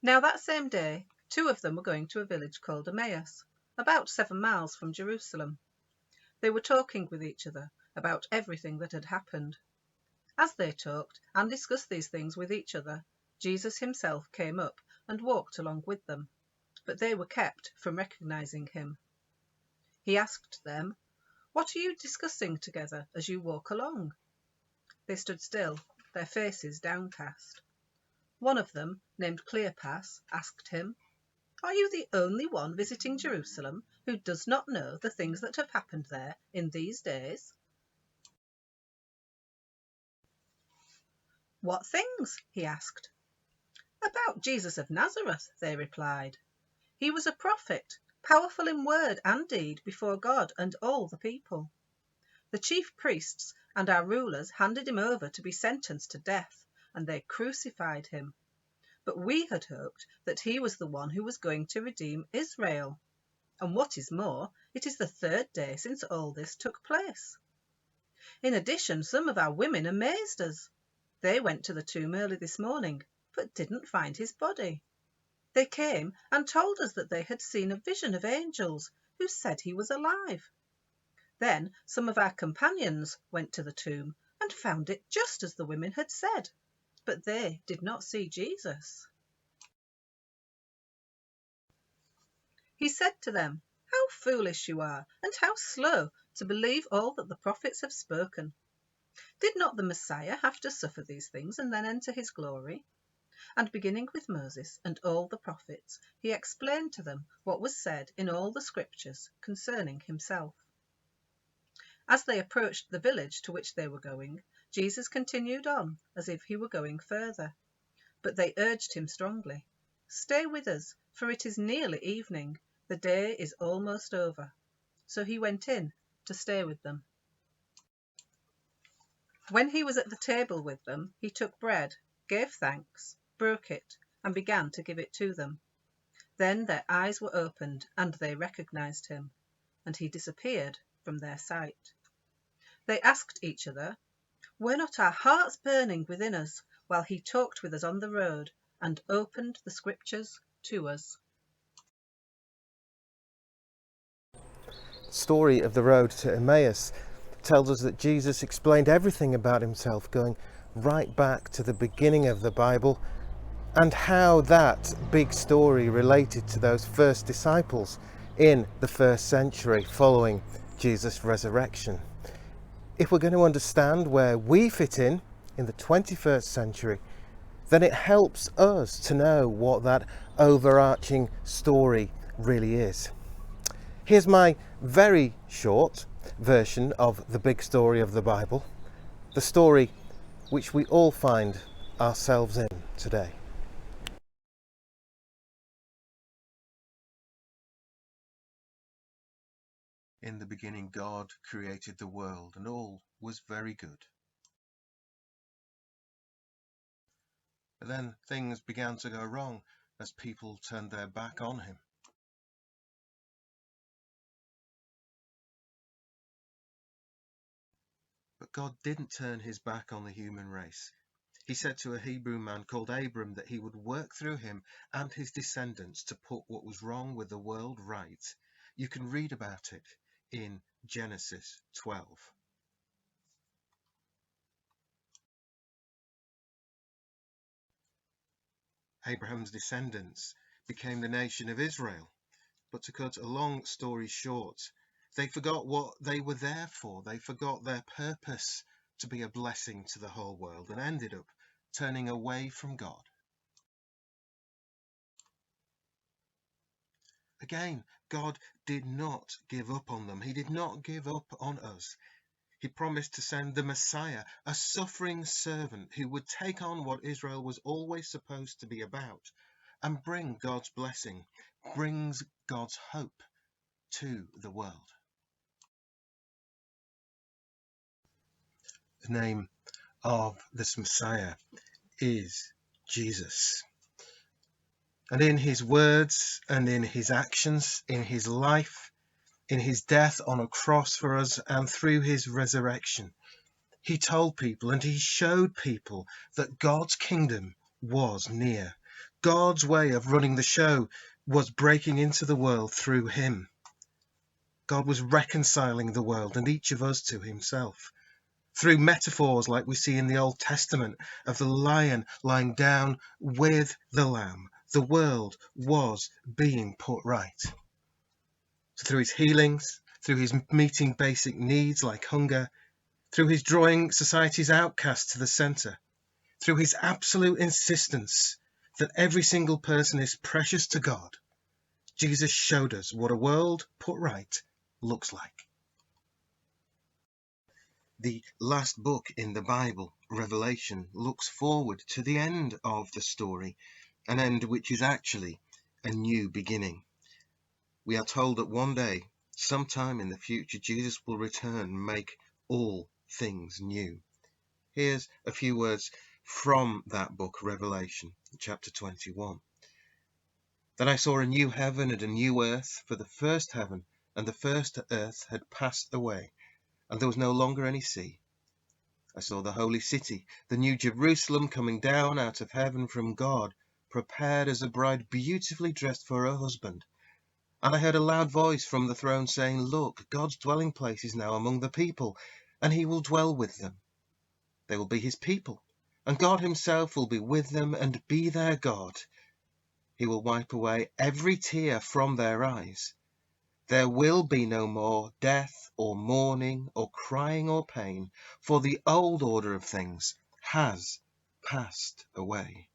Now that same day, 2 of them were going to a village called Emmaus, about 7 miles from Jerusalem. They were talking with each other about everything that had happened. As they talked and discussed these things with each other, Jesus himself came up and walked along with them, but they were kept from recognizing him. He asked them, "What are you discussing together as you walk along?" They stood still, their faces downcast. One of them, named Cleopas, asked him, "Are you the only one visiting Jerusalem who does not know the things that have happened there in these days?" "What things?" he asked. "About Jesus of Nazareth," they replied. "He was a prophet, powerful in word and deed before God and all the people. The chief priests and our rulers handed him over to be sentenced to death, and they crucified him. But we had hoped that he was the one who was going to redeem Israel. And what is more, it is the 3rd day since all this took place. In addition, some of our women amazed us. They went to the tomb early this morning, but didn't find his body. They came and told us that they had seen a vision of angels who said he was alive. Then some of our companions went to the tomb and found it just as the women had said, but they did not see Jesus." He said to them, "How foolish you are, and how slow to believe all that the prophets have spoken. Did not the Messiah have to suffer these things and then enter his glory?" And beginning with Moses and all the prophets, he explained to them what was said in all the scriptures concerning himself. As they approached the village to which they were going, Jesus continued on as if he were going further. But they urged him strongly, "Stay with us, for it is nearly evening. The day is almost over." So he went in to stay with them. When he was at the table with them, he took bread, gave thanks, broke it, and began to give it to them. Then their eyes were opened, and they recognized him, and he disappeared from their sight. They asked each other, "Were not our hearts burning within us while he talked with us on the road and opened the scriptures to us?" The story of the road to Emmaus tells us that Jesus explained everything about himself, going right back to the beginning of the Bible, and how that big story related to those first disciples in the 1st century following Jesus' resurrection. If we're going to understand where we fit in the 21st century, then it helps us to know what that overarching story really is. Here's my very short version of the big story of the Bible, the story which we all find ourselves in today. In the beginning, God created the world, and all was very good. But then things began to go wrong as people turned their back on him. But God didn't turn his back on the human race. He said to a Hebrew man called Abram that he would work through him and his descendants to put what was wrong with the world right. You can read about it in Genesis 12. Abraham's descendants became the nation of Israel. But to cut a long story short, they forgot what they were there for. They forgot their purpose to be a blessing to the whole world and ended up turning away from God. Again, God did not give up on them. He did not give up on us. He promised to send the Messiah, a suffering servant who would take on what Israel was always supposed to be about and bring God's blessing, brings God's hope to the world. The name of this Messiah is Jesus. And in his words and in his actions, in his life, in his death on a cross for us and through his resurrection, he told people and he showed people that God's kingdom was near. God's way of running the show was breaking into the world through him. God was reconciling the world and each of us to himself. Through metaphors like we see in the Old Testament of the lion lying down with the lamb, the world was being put right. So through his healings, through his meeting basic needs like hunger, through his drawing society's outcasts to the centre, through his absolute insistence that every single person is precious to God, Jesus showed us what a world put right looks like. The last book in the Bible, Revelation, looks forward to the end of the story, an end which is actually a new beginning. We are told that one day, sometime in the future, Jesus will return and make all things new. Here's a few words from that book, Revelation, chapter 21. Then I saw a new heaven and a new earth, for the first heaven and the first earth had passed away, and there was no longer any sea. I saw the holy city, the new Jerusalem, coming down out of heaven from God, prepared as a bride beautifully dressed for her husband. And I heard a loud voice from the throne saying, "Look, God's dwelling place is now among the people, and he will dwell with them. They will be his people, and God himself will be with them and be their God. He will wipe away every tear from their eyes. There will be no more death or mourning or crying or pain, for the old order of things has passed away."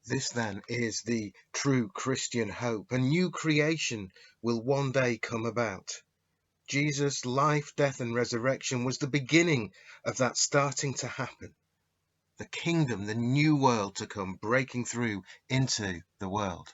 This then is the true Christian hope. A new creation will one day come about. Jesus' life, death and resurrection was the beginning of that starting to happen. The kingdom, the new world to come, breaking through into the world.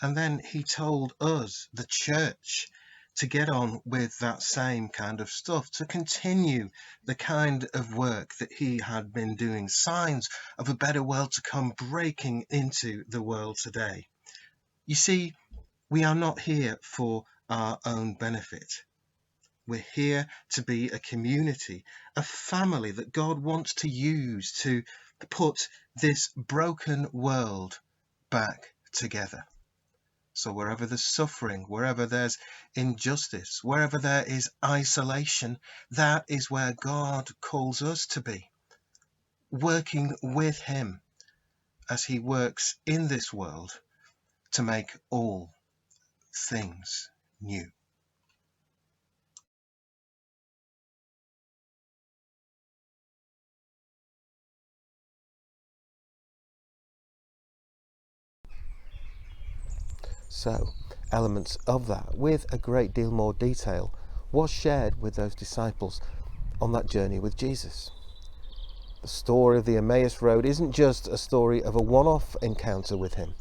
And then he told us, the church, to get on with that same kind of stuff, to continue the kind of work that he had been doing, signs of a better world to come breaking into the world today. You see, we are not here for our own benefit. We're here to be a community, a family that God wants to use to put this broken world back together. So wherever there's suffering, wherever there's injustice, wherever there is isolation, that is where God calls us to be, working with him as he works in this world to make all things new. So, elements of that, with a great deal more detail, was shared with those disciples on that journey with Jesus. The story of the Emmaus Road isn't just a story of a one-off encounter with him.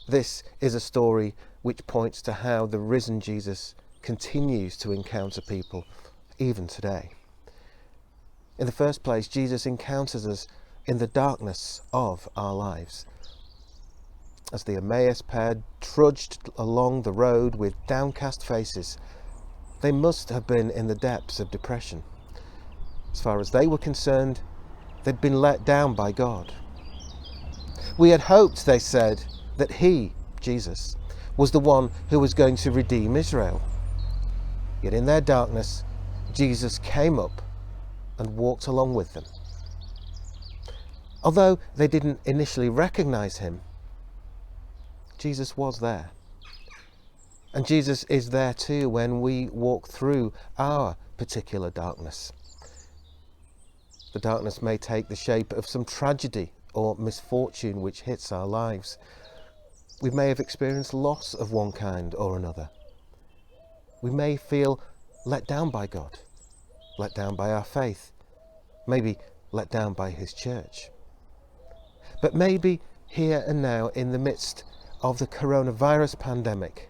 This is a story which points to how the risen Jesus continues to encounter people even today. In the first place, Jesus encounters us in the darkness of our lives. As the Emmaus pair trudged along the road with downcast faces, they must have been in the depths of depression. As far as they were concerned, they'd been let down by God. We had hoped, they said, that he, Jesus, was the one who was going to redeem Israel. Yet in their darkness, Jesus came up and walked along with them. Although they didn't initially recognize him, Jesus was there. And Jesus is there too when we walk through our particular darkness. The darkness may take the shape of some tragedy or misfortune which hits our lives. We may have experienced loss of one kind or another. We may feel let down by God, let down by our faith, maybe let down by his church. But maybe here and now, in the midst of the coronavirus pandemic,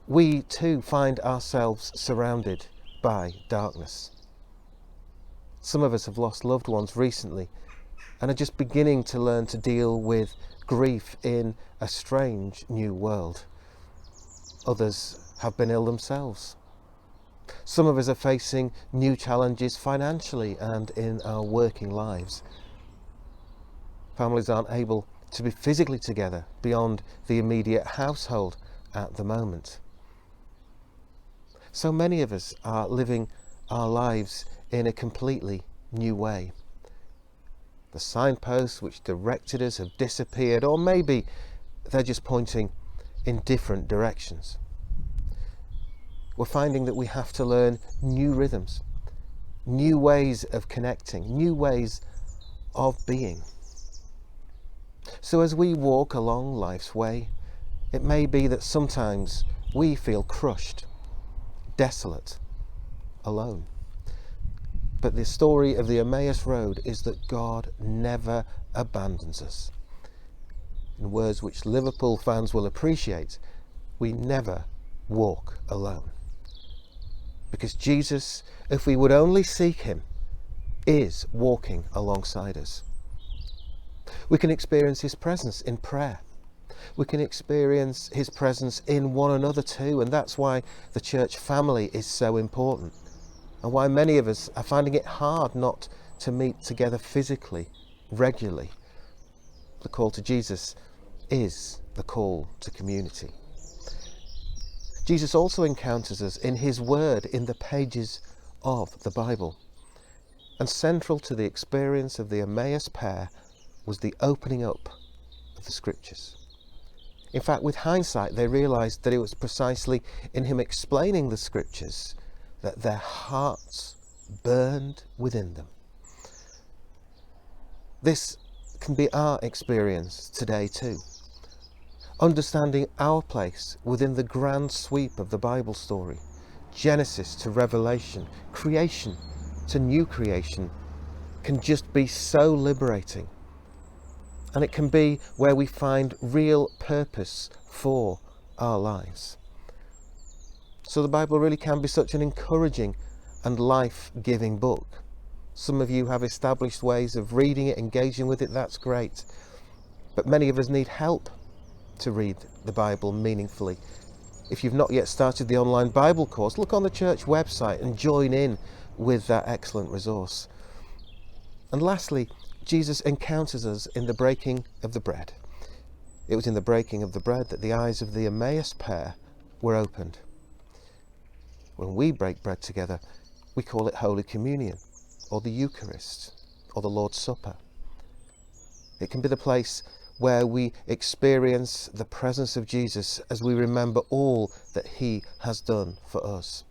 we too find ourselves surrounded by darkness. Some of us have lost loved ones recently and are just beginning to learn to deal with grief in a strange new world. Others have been ill themselves. Some of us are facing new challenges financially and in our working lives. Families aren't able to be physically together beyond the immediate household at the moment. So many of us are living our lives in a completely new way. The signposts which directed us have disappeared, or maybe they're just pointing in different directions. We're finding that we have to learn new rhythms, new ways of connecting, new ways of being. So as we walk along life's way, it may be that sometimes we feel crushed, desolate, alone. But the story of the Emmaus Road is that God never abandons us. In words which Liverpool fans will appreciate, we never walk alone. Because Jesus, if we would only seek him, is walking alongside us. We can experience his presence in prayer. We can experience his presence in one another too, and that's why the church family is so important, and why many of us are finding it hard not to meet together physically, regularly. The call to Jesus is the call to community. Jesus also encounters us in his word in the pages of the Bible. And central to the experience of the Emmaus pair was the opening up of the scriptures. In fact, with hindsight, they realised that it was precisely in him explaining the scriptures that their hearts burned within them. This can be our experience today too. Understanding our place within the grand sweep of the Bible story, Genesis to Revelation, creation to new creation, can just be so liberating. And it can be where we find real purpose for our lives. So the Bible really can be such an encouraging and life-giving book. Some of you have established ways of reading it, engaging with it, that's great. But many of us need help to read the Bible meaningfully. If you've not yet started the online Bible course, look on the church website and join in with that excellent resource. And lastly, Jesus encounters us in the breaking of the bread. It was in the breaking of the bread that the eyes of the Emmaus pair were opened. When we break bread together, we call it Holy Communion, or the Eucharist, or the Lord's Supper. It can be the place where we experience the presence of Jesus as we remember all that he has done for us.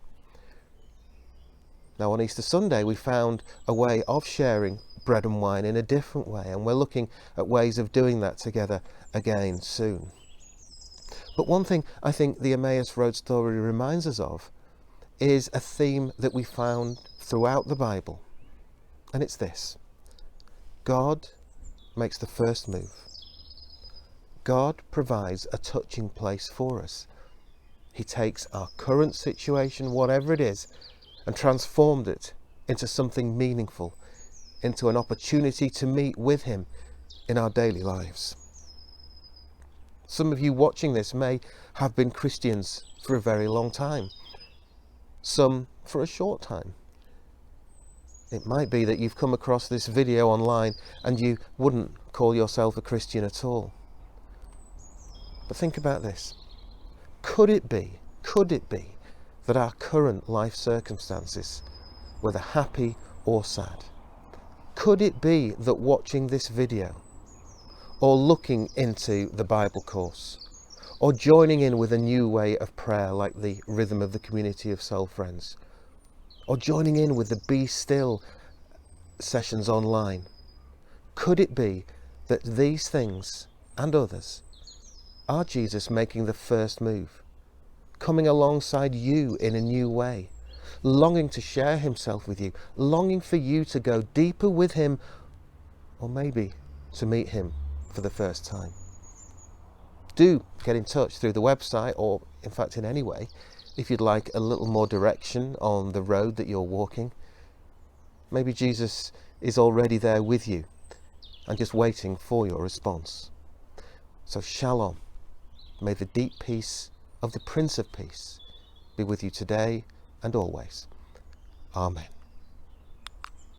Now on Easter Sunday we found a way of sharing bread and wine in a different way, and we're looking at ways of doing that together again soon. But one thing I think the Emmaus Road story reminds us of is a theme that we found throughout the Bible, and it's this: God makes the first move. God provides a touching place for us. He takes our current situation, whatever it is, and transformed it into something meaningful, into an opportunity to meet with him in our daily lives. Some of you watching this may have been Christians for a very long time, some for a short time. It might be that you've come across this video online and you wouldn't call yourself a Christian at all. But think about this. Could it be that our current life circumstances, whether happy or sad, could it be that watching this video, or looking into the Bible course, or joining in with a new way of prayer like the Rhythm of the Community of Soul Friends, or joining in with the Be Still sessions online, could it be that these things and others are Jesus making the first move, coming alongside you in a new way, longing to share himself with you, longing for you to go deeper with him, or maybe to meet him for the first time? Do get in touch through the website, or in fact in any way, if you'd like a little more direction on the road that you're walking. Maybe Jesus is already there with you and just waiting for your response. So shalom. May the deep peace of the Prince of Peace be with you today and always. Amen.